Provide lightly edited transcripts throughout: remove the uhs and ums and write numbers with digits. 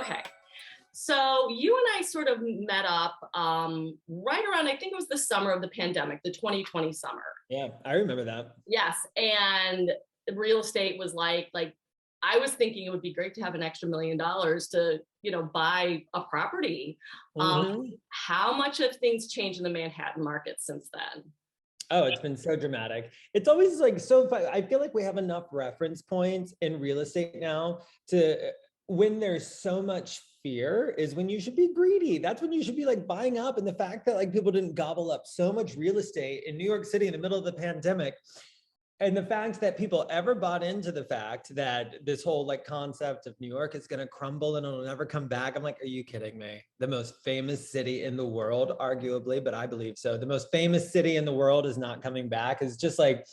Okay. So you and I sort of met up right around, I think it was the summer of the pandemic, the 2020 summer. Yeah, I remember that. Yes. And real estate was like I was thinking it would be great to have an extra $1 million to, buy a property. Um, Hmm. how much have things changed in the Manhattan market since then? Oh, it's been so dramatic. It's always like so fun. I feel like we have enough reference points in real estate now to when there's so much fear is when you should be greedy. That's when you should be like buying up. And the fact that like people didn't gobble up so much real estate in New York City in the middle of the pandemic. And the fact that people ever bought into the fact that this whole like concept of New York is going to crumble and it'll never come back. I'm like, are you kidding me? The most famous city in the world, arguably, but I believe so. The most famous city in the world is not coming back is just like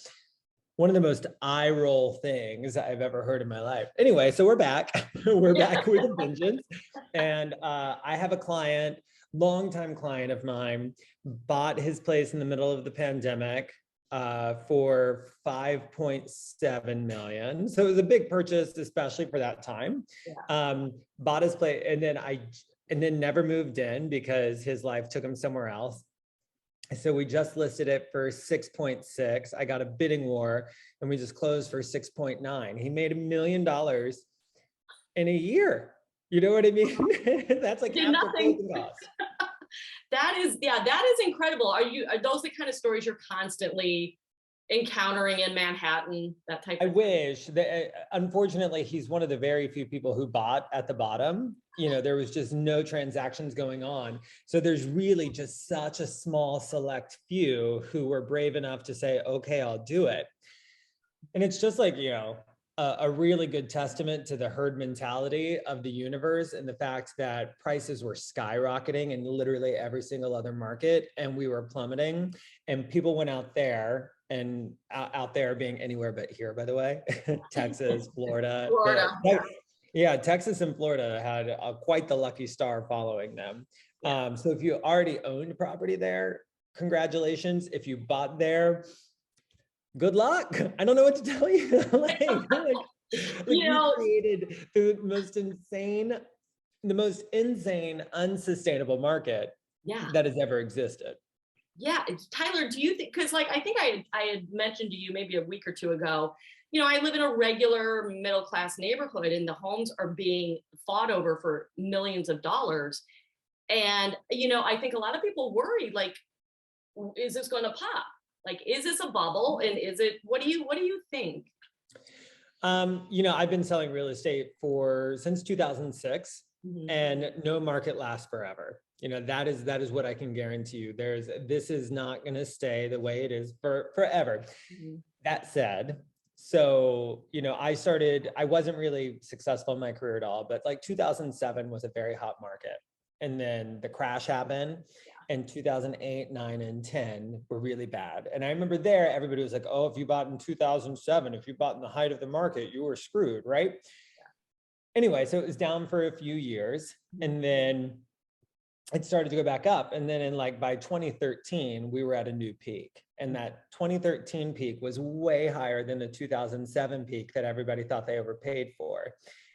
one of the most eye roll things I've ever heard in my life. Anyway, so we're back. We're Yeah. back with a vengeance. And I have a client, longtime client of mine, bought his place in the middle of the pandemic for 5.7 million. So it was a big purchase, especially for that time. Yeah. Bought his place and then never moved in because his life took him somewhere else. So we just listed it for 6.6. I got a bidding war and we just closed for 6.9. He made $1 million in a year. You know what I mean? That's like Did after nothing. closing costs. That is incredible. Are those the kind of stories you're constantly encountering in Manhattan? That type I of wish that unfortunately he's one of the very few people who bought at the bottom. There was just no transactions going on. So there's really just such a small select few who were brave enough to say, okay, I'll do it. And it's just like, a really good testament to the herd mentality of the universe and the fact that prices were skyrocketing in literally every single other market and we were plummeting and people went out there and out there being anywhere but here, by the way, Texas, Florida. Florida. Yeah, Texas and Florida had quite the lucky star following them. Yeah. So if you already owned property there, congratulations. If you bought there, good luck. I don't know what to tell you. You We know, created the most insane, unsustainable market yeah. that has ever existed. Yeah. Tyler, do you think, because like I think I had mentioned to you maybe a week or two ago, I live in a regular middle class neighborhood and the homes are being fought over for millions of dollars. And, I think a lot of people worry, like, is this going to pop? Like, is this a bubble? And what do you think? I've been selling real estate since 2006 Mhm. and no market lasts forever. That is what I can guarantee you. This is not going to stay the way it is forever. Mhm. That said, so, I wasn't really successful in my career at all, but like 2007 was a very hot market. And then the crash happened and 2008, 9, and 10 were really bad. And I remember there, everybody was like, oh, if you bought in 2007, if you bought in the height of the market, you were screwed, right? Anyway, so it was down for a few years and then it started to go back up. And then by 2013, we were at a new peak. And that 2013 peak was way higher than the 2007 peak that everybody thought they overpaid for.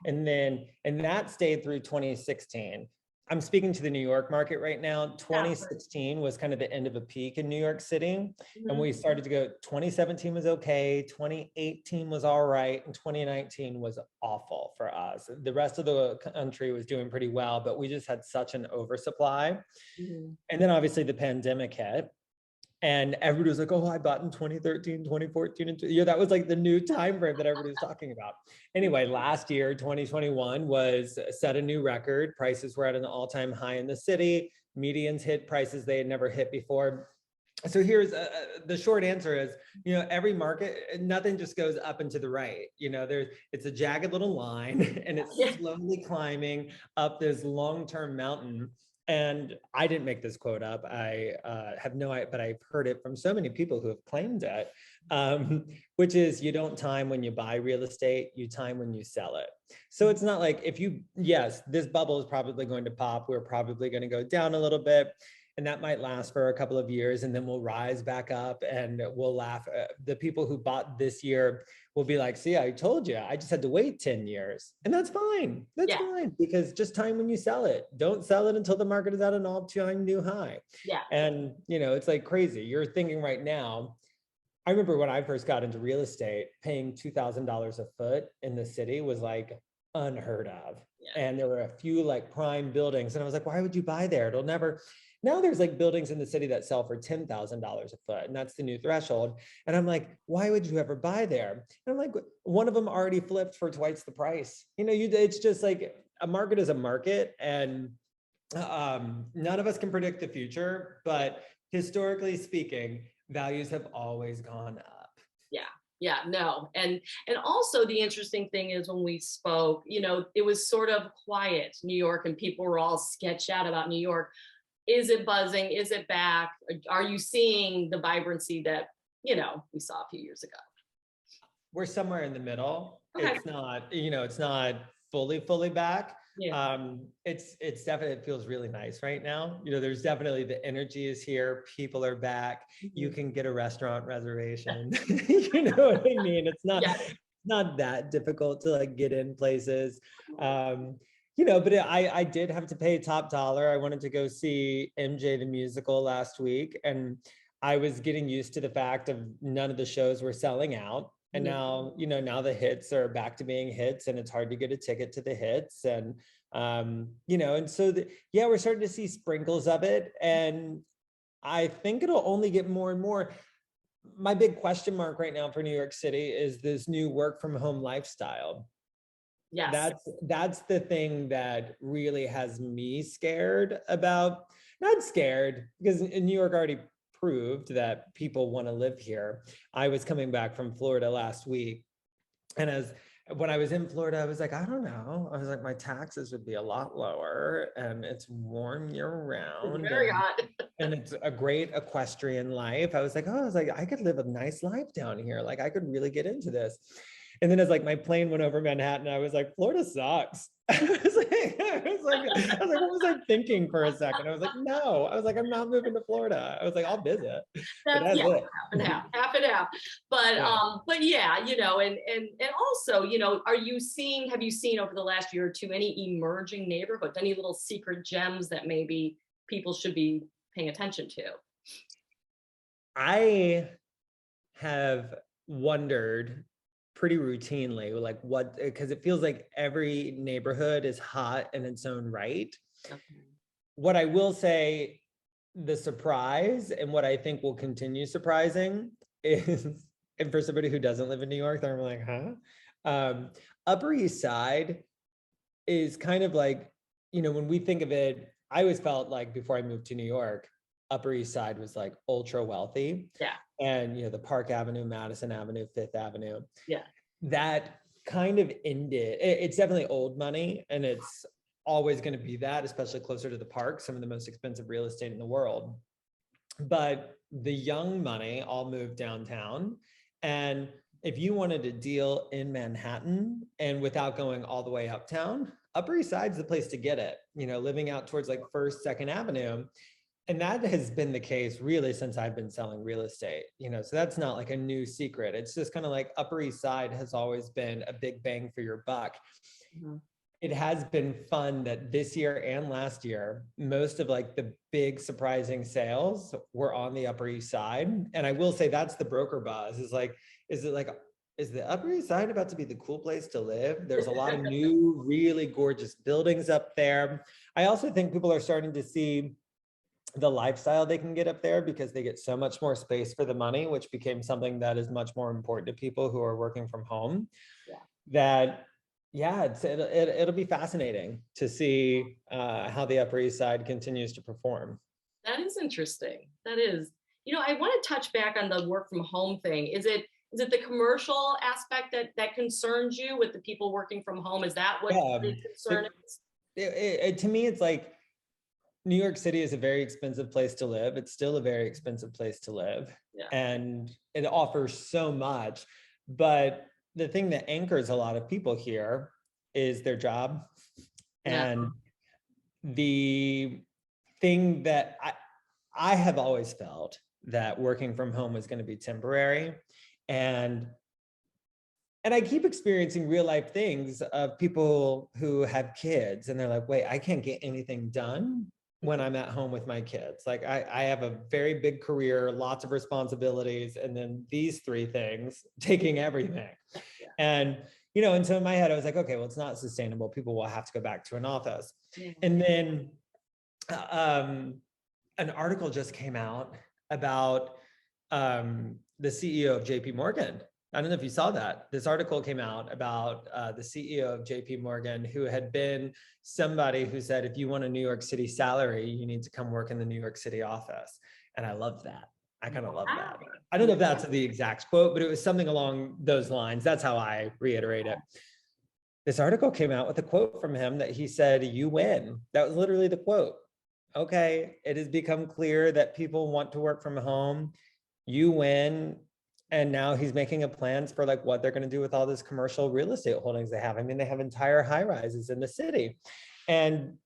And that stayed through 2016. I'm speaking to the New York market right now. 2016 was kind of the end of a peak in New York City. And we started to go, 2017 was okay, 2018 was all right, and 2019 was awful for us. The rest of the country was doing pretty well, but we just had such an oversupply. Mhm. And then obviously the pandemic hit. And everybody was like, oh, I bought in 2013, 2014. And that was like the new time frame that everybody was talking about. Anyway, last year, 2021 set a new record. Prices were at an all-time high in the city. Medians hit prices they had never hit before. So here's the short answer is, every market, nothing just goes up and to the right. It's a jagged little line and it's slowly climbing up this long-term mountain. And I didn't make this quote up. I have no idea, but I've heard it from so many people who have claimed it, which is you don't time when you buy real estate, you time when you sell it. So it's not like yes, this bubble is probably going to pop. We're probably going to go down a little bit. And that might last for a couple of years and then we'll rise back up and we'll laugh. The people who bought this year will be like, see, I told you, I just had to wait 10 years. And that's fine. That's Yeah. fine, because just time when you sell it. Don't sell it until the market is at an all-time new high. Yeah. And, you know, it's like crazy. You're thinking right now, I remember when I first got into real estate, paying $2,000 a foot in the city was like unheard of. Yeah. And there were a few like prime buildings. And I was like, why would you buy there? It'll never. Now there's like buildings in the city that sell for $10,000 a foot, and that's the new threshold. And I'm like, why would you ever buy there? And I'm like, one of them already flipped for twice the price. You know, it's just like a market is a market, and none of us can predict the future, but historically speaking, values have always gone up. Yeah. Yeah, no. And also the interesting thing is when we spoke, you know, it was sort of quiet, New York, and people were all sketched out about New York. Is it buzzing? Is it back? Are you seeing the vibrancy that, you know, we saw a few years ago? We're somewhere in the middle. Okay. It's not, you know, it's not fully back. Yeah. It's definitely, it feels really nice right now. You know, there's definitely, the energy is here. People are back. You can get a restaurant reservation. You know what I mean? It's not, Yeah. not that difficult to like get in places. You know, but I did have to pay top dollar. I wanted to go see MJ the musical last week, and I was getting used to the fact of none of the shows were selling out. And now, you know, now the hits are back to being hits, and it's hard to get a ticket to the hits. And, you know, and so, yeah, we're starting to see sprinkles of it. And I think it'll only get more and more. My big question mark right now for New York City is this new work from home lifestyle. Yes. That's the thing that really has me scared about, not scared, because in New York already proved that people want to live here. I was coming back from Florida last week, and when I was in Florida, I was like, I don't know. I was like, my taxes would be a lot lower, and it's warm year round. Very hot. And it's a great equestrian life. I was like, I could live a nice life down here. Like, I could really get into this. And then as like my plane went over Manhattan, I was like, Florida sucks. I was like, what was I thinking for a second? I was like, no. I was like, I'm not moving to Florida. I was like, I'll visit. But that's Yeah, it. half and half. But Yeah. but yeah, you know, and also, you know, have you seen over the last year or two any emerging neighborhoods, any little secret gems that maybe people should be paying attention to? I have wondered pretty routinely, like because it feels like every neighborhood is hot in its own right. Okay. What I will say, the surprise, and what I think will continue surprising is, and for somebody who doesn't live in New York, they're like, huh? Upper East Side is kind of like, you know, when we think of it, I always felt like before I moved to New York, Upper East Side was like ultra wealthy. Yeah. And, you know, the Park Avenue, Madison Avenue, Fifth Avenue. Yeah. That kind of ended. It's definitely old money, and it's always going to be that, especially closer to the park, some of the most expensive real estate in the world. But the young money all moved downtown. And if you wanted a deal in Manhattan and without going all the way uptown, Upper East Side's the place to get it, you know, living out towards like First, Second Avenue. And that has been the case really since I've been selling real estate, you know, so that's not like a new secret. It's just kind of like Upper East Side has always been a big bang for your buck. It has been fun that this year and last year, most of like the big surprising sales were on the Upper East Side. And I will say that's the broker buzz, is the Upper East Side about to be the cool place to live? There's a lot of new, really gorgeous buildings up there. I also think people are starting to see the lifestyle they can get up there because they get so much more space for the money, which became something that is much more important to people who are working from home. Yeah. That, yeah, it'll be fascinating to see how the Upper East Side continues to perform. That is interesting. That is, you know, I want to touch back on the work from home thing. Is it the commercial aspect that concerns you with the people working from home? Is that what the concern is? To me, it's like, New York City is a very expensive place to live. It's still a very expensive place to live. Yeah. And it offers so much. But the thing that anchors a lot of people here is their job. Yeah. And the thing that I have always felt that working from home was going to be temporary. And And I keep experiencing real life things of people who have kids and they're like, wait, I can't get anything done when I'm at home with my kids. Like I have a very big career, lots of responsibilities, and then these three things taking everything. Yeah. And, and so in my head, I was like, okay, well, it's not sustainable. People will have to go back to an office. Yeah. And then an article just came out about the CEO of JP Morgan. I don't know if you saw that. This article came out about the CEO of JP Morgan, who had been somebody who said, if you want a New York City salary, you need to come work in the New York City office. And I love that. I kind of love that. I don't know if that's the exact quote, but it was something along those lines. That's how I reiterate it. This article came out with a quote from him that he said, you win. That was literally the quote. Okay, it has become clear that people want to work from home. You win. And now he's making a plans for like what they're going to do with all this commercial real estate holdings they have. I mean, they have entire high rises in the city. And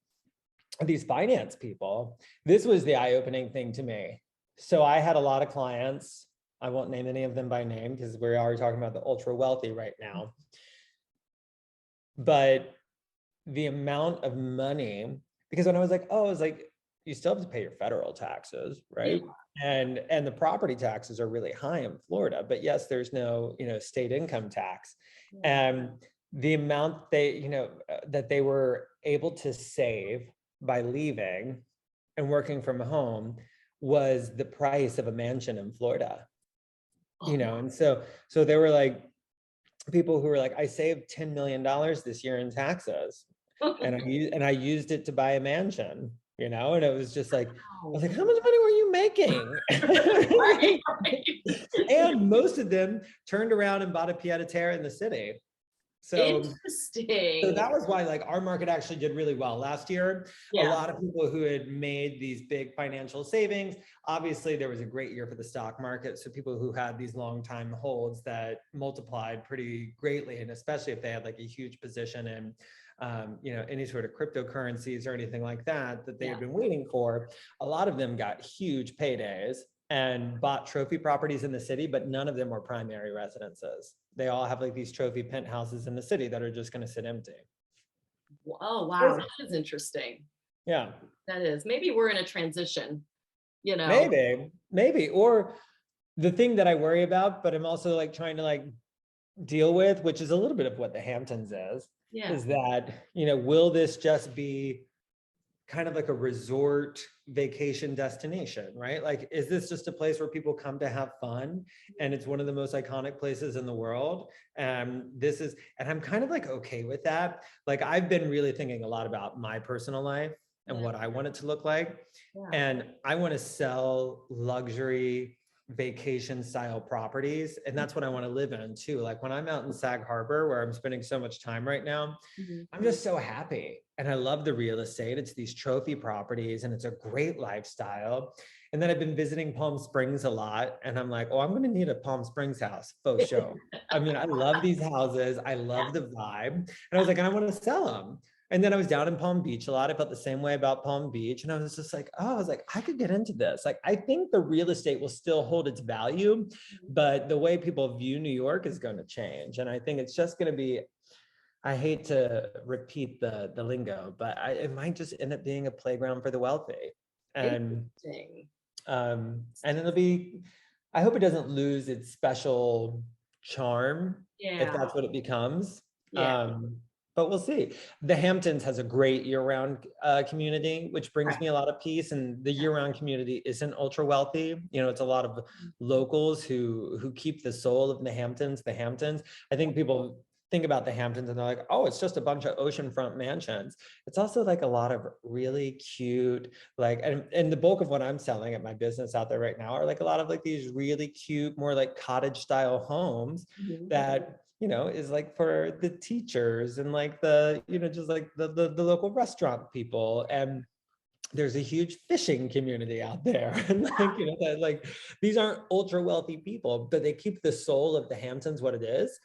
these finance people, this was the eye-opening thing to me. So I had a lot of clients. I won't name any of them by name because we're already talking about the ultra wealthy right now. But the amount of money, because when I was like, oh, I was like, you still have to pay your federal taxes, right? Yeah. And the property taxes are really high in Florida, but yes, there's no, state income tax. Yeah. And the amount they, that they were able to save by leaving and working from home was the price of a mansion in Florida. And so they were like, people who were like, I saved $10 million this year in taxes. And I used it to buy a mansion, and it was just like, I was like, how much money were you making? Right. And most of them turned around and bought a pied-à-terre in the city. So interesting. So that was why like our market actually did really well last year. Yeah. A lot of people who had made these big financial savings. Obviously, there was a great year for the stock market. So people who had these long time holds that multiplied pretty greatly, and especially if they had like a huge position in any sort of cryptocurrencies or anything like that they had been waiting for, a lot of them got huge paydays and bought trophy properties in the city, but none of them were primary residences. They all have like these trophy penthouses in the city that are just going to sit empty. Oh, wow. That is interesting. Yeah. That is. Maybe we're in a transition, Maybe. Or the thing that I worry about, but I'm also like trying to like deal with, which is a little bit of what the Hamptons is that, will this just be kind of like a resort vacation destination, right? Like, is this just a place where people come to have fun? And it's one of the most iconic places in the world. And I'm kind of like, okay with that. Like, I've been really thinking a lot about my personal life and what I want it to look like. Yeah. And I want to sell luxury vacation style properties. And that's what I want to live in too. Like when I'm out in Sag Harbor, where I'm spending so much time right now, I'm just so happy. And I love the real estate. It's these trophy properties and it's a great lifestyle. And then I've been visiting Palm Springs a lot. And I'm like, oh, I'm going to need a Palm Springs house, faux show. I mean, I love these houses. I love the vibe. And I was like, and I want to sell them. And then I was down in Palm Beach a lot. I felt the same way about Palm Beach. And I was just like, oh, I was like, I could get into this. Like, I think the real estate will still hold its value, but the way people view New York is going to change. And I think it's just going to be, I hate to repeat the lingo, but it might just end up being a playground for the wealthy. And it'll be, I hope it doesn't lose its special charm if that's what it becomes. But we'll see. The Hamptons has a great year-round community, which brings me a lot of peace. And the year-round community isn't ultra wealthy. It's a lot of locals who keep the soul of the Hamptons. The Hamptons. I think people think about the Hamptons and they're like, oh, it's just a bunch of oceanfront mansions. It's also like a lot of really cute, like, and the bulk of what I'm selling at my business out there right now are like a lot of like these really cute, more like cottage style homes that is like for the teachers and like the, just like the local restaurant people. And there's a huge fishing community out there. And like, that like, these aren't ultra wealthy people, but they keep the soul of the Hamptons what it is.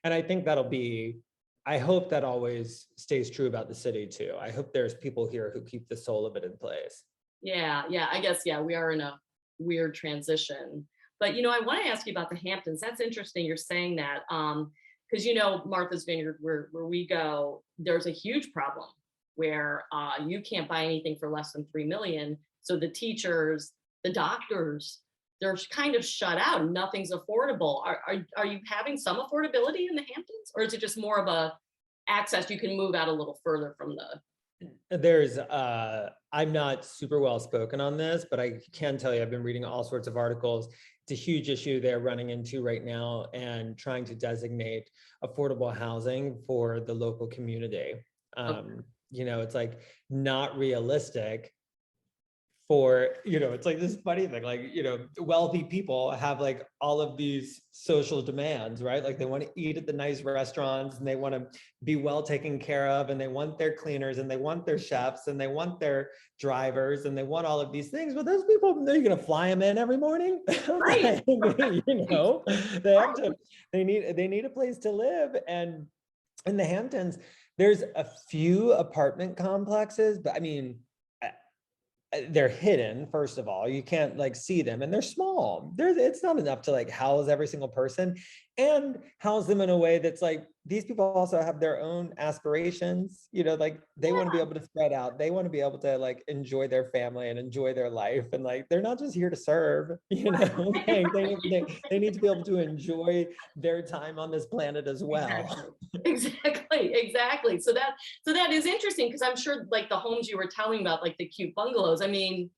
And I think I hope that always stays true about the city too. I hope there's people here who keep the soul of it in place. Yeah. I guess, we are in a weird transition. But, I want to ask you about the Hamptons. That's interesting. You're saying that. because you know, Martha's Vineyard, where we go, there's a huge problem where you can't buy anything for less than 3 million. So the teachers, the doctors, they're kind of shut out. Nothing's affordable. Are you having some affordability in the Hamptons, or is it just more of a access? You can move out a little further from the. There's I'm not super well spoken on this, but I can tell you I've been reading all sorts of articles. It's a huge issue they're running into right now and trying to designate affordable housing for the local community. Okay. You know, it's like not realistic for, you know, it's like this funny thing, like, you know, wealthy people have like all of these social demands, right? Like they want to eat at the nice restaurants and they want to be well taken care of, and they want their cleaners and they want their chefs and they want their drivers and they want all of these things. But those people, they're going to fly them in every morning. Right. You know, they have to, they need a place to live. And in the Hamptons, there's a few apartment complexes, but I mean, they're hidden. First of all, you can't like see them, and they're small. It's not enough to like house every single person and house them in a way that's like, these people also have their own aspirations, you know, like they want to be able to spread out. They want to be able to like enjoy their family and enjoy their life. And like, they're not just here to serve, you know, like, they need to be able to enjoy their time on this planet as well. Exactly. So that is interesting, because I'm sure like the homes you were telling about, like the cute bungalows, I mean,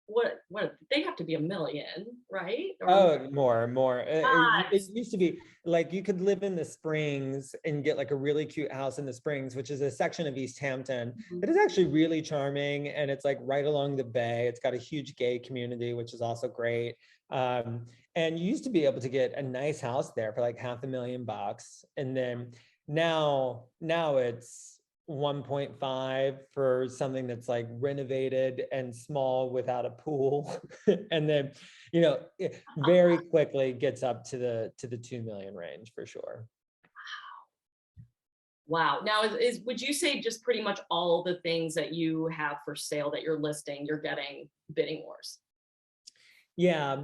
what they have to be 1 million, right? Or Oh, more. It God. used to be like you could live in the Springs and get like a really cute house in the Springs, which is a section of East Hampton that is actually really charming, and it's like right along the bay. It's got a huge gay community, which is also great. And you used to be able to get a nice house there for like $500,000, and then now it's 1.5 for something that's like renovated and small without a pool. And then, you know, it very quickly gets up to the 2 million range for sure. Wow. Now is would you say just pretty much all the things that you have for sale that you're listing, you're getting bidding wars? Yeah,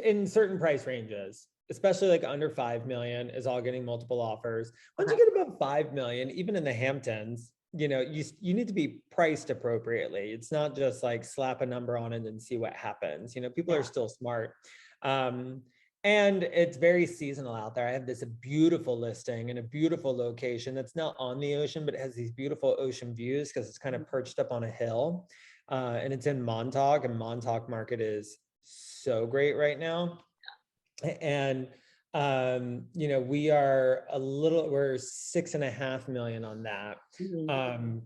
in certain price ranges, especially like under 5 million is all getting multiple offers. Once Okay. you get above 5 million, even in the Hamptons, you know, you need to be priced appropriately. It's not just like slap a number on it and see what happens. You know, people are still smart. And it's very seasonal out there. I have this beautiful listing in a beautiful location that's not on the ocean, but it has these beautiful ocean views because it's kind of perched up on a hill. And it's in Montauk, and Montauk market is so great right now. And you know, we're 6.5 million on that. Mhm.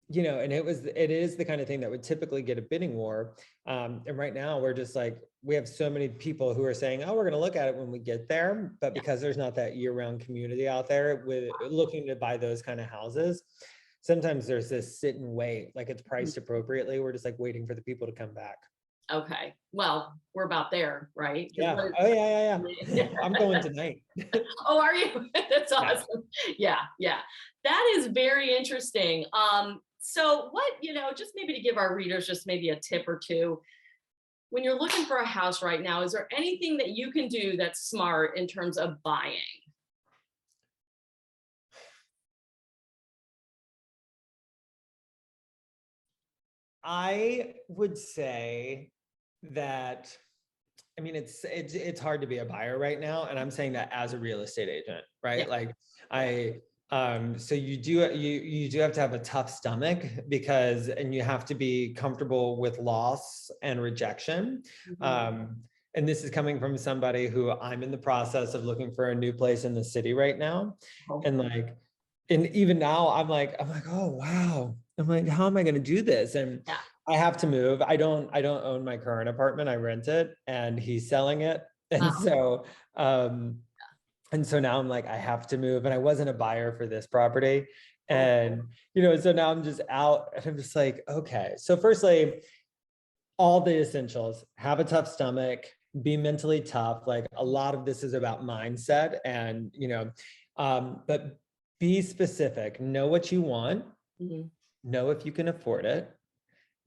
You know, and it is the kind of thing that would typically get a bidding war. And right now we're just like, we have so many people who are saying, oh, we're going to look at it when we get there. But because there's not that year-round community out there with looking to buy those kind of houses, sometimes there's this sit and wait, like it's priced appropriately. We're just like waiting for the people to come back. Okay. Well, we're about there, right? Yeah. Oh yeah. I'm going tonight. Oh, are you? That's Yeah. awesome. Yeah, yeah. That is very interesting. So what, just maybe to give our readers just maybe a tip or two, when you're looking for a house right now, is there anything that you can do that's smart in terms of buying? I would say that, I mean, it's hard to be a buyer right now, and I'm saying that as a real estate agent, Yeah. right? Like so you do have to have a tough stomach, and you have to be comfortable with loss and rejection. And this is coming from somebody who I'm in the process of looking for a new place in the city right now. And like, and even now I'm like, oh, wow. I'm like, how am I going to do this? And Yeah. I have to move. I don't own my current apartment. I rent it, and he's selling it. And so now I'm like, I have to move. And I wasn't a buyer for this property. And, so now I'm just out, and I'm just like, okay. So firstly, all the essentials: have a tough stomach, be mentally tough. Like, a lot of this is about mindset, and, but be specific, know what you want, know if you can afford it.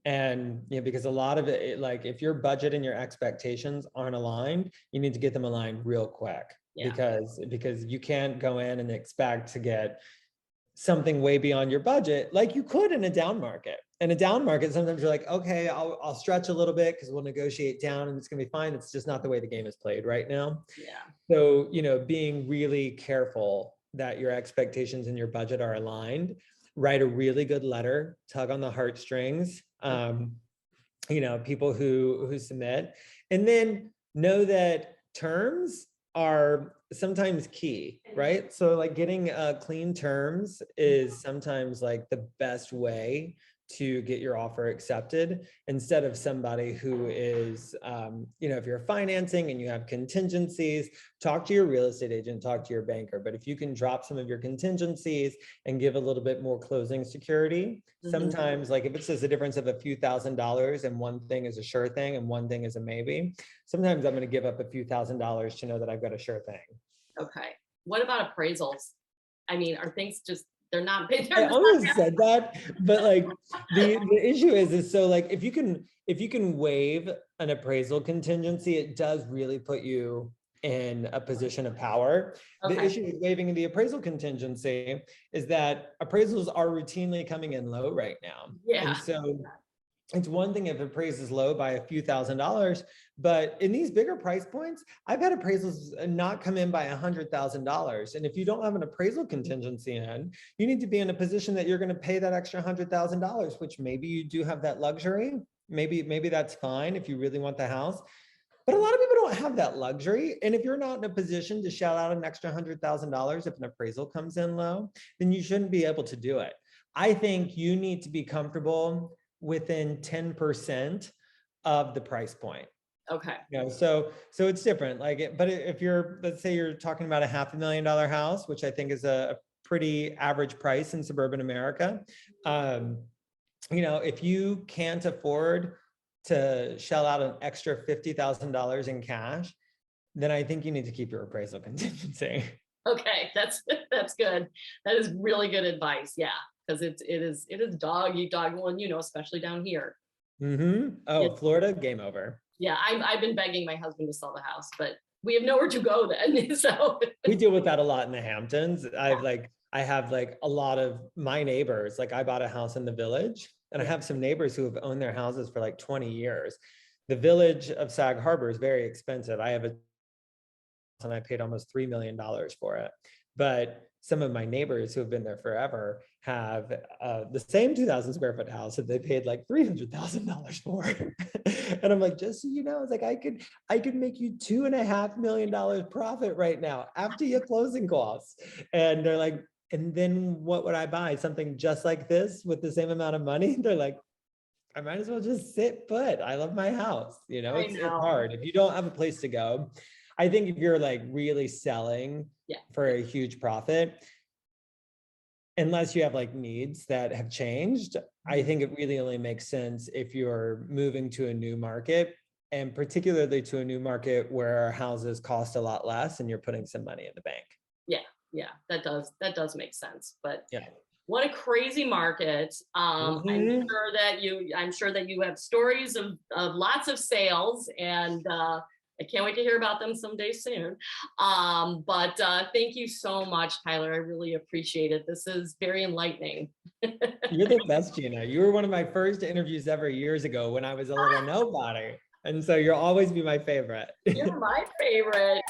And, because a lot of it, like if your budget and your expectations aren't aligned, you need to get them aligned real quick. Yeah. because you can't go in and expect to get something way beyond your budget like you could in a down market. In a down market, sometimes you're like, okay, I'll stretch a little bit because we'll negotiate down and it's gonna be fine. It's just not the way the game is played right now. Yeah. So, being really careful that your expectations and your budget are aligned, write a really good letter, tug on the heartstrings, people who submit, and then know that terms are sometimes key, right? So like getting clean terms is sometimes like the best way to get your offer accepted, instead of somebody who is, if you're financing and you have contingencies, talk to your real estate agent, talk to your banker. But if you can drop some of your contingencies and give a little bit more closing security, sometimes like if it's just a difference of a few $1,000s and one thing is a sure thing and one thing is a maybe, sometimes I'm going to give up a few $1,000s to know that I've got a sure thing. Okay. What about appraisals? I mean, are things just, they're not big. I almost said that, but like the issue is so like if you can waive an appraisal contingency, it does really put you in a position of power. Okay. The issue with waiving the appraisal contingency is that appraisals are routinely coming in low right now. Yeah. And so it's one thing if appraisal is low by a few $1,000s, but in these bigger price points, I've had appraisals not come in by $100,000. And if you don't have an appraisal contingency in, you need to be in a position that you're going to pay that extra $100,000, which maybe you do have that luxury. Maybe that's fine if you really want the house. But a lot of people don't have that luxury. And if you're not in a position to shell out an extra $100,000 if an appraisal comes in low, then you shouldn't be able to do it. I think you need to be comfortable within 10% of the price point. Okay. So it's different. But if let's say you're talking about a $500,000 house, which I think is a pretty average price in suburban America. If you can't afford to shell out an extra $50,000 in cash, then I think you need to keep your appraisal contingency. Okay, that's good. That is really good advice. Yeah. Because it is dog eat dog one, especially down here. Oh, Florida, game over. Yeah, I've been begging my husband to sell the house, but we have nowhere to go then. So we deal with that a lot in the Hamptons. I have a lot of my neighbors. Like I bought a house in the Village, and I have some neighbors who have owned their houses for like 20 years. The Village of Sag Harbor is very expensive. And I paid almost $3 million for it. But some of my neighbors who have been there forever have the same 2,000 square foot house that they paid like $300,000 for. And I'm like, just so you know, it's like I could make you $2.5 million profit right now after your closing costs. And they're like, and then what would I buy? Something just like this with the same amount of money? They're like, I might as well just sit put. I love my house. It's hard. If you don't have a place to go, I think if you're like really selling for a huge profit, unless you have like needs that have changed, I think it really only makes sense if you're moving to a new market, and particularly to a new market where houses cost a lot less and you're putting some money in the bank. Yeah, that does make sense. But what a crazy market. I'm sure that you have stories of lots of sales, and I can't wait to hear about them someday soon. But thank you so much, Tyler. I really appreciate it. This is very enlightening. You're the best, Gina. You were one of my first interviews ever years ago when I was a little nobody. And so you'll always be my favorite. You're my favorite.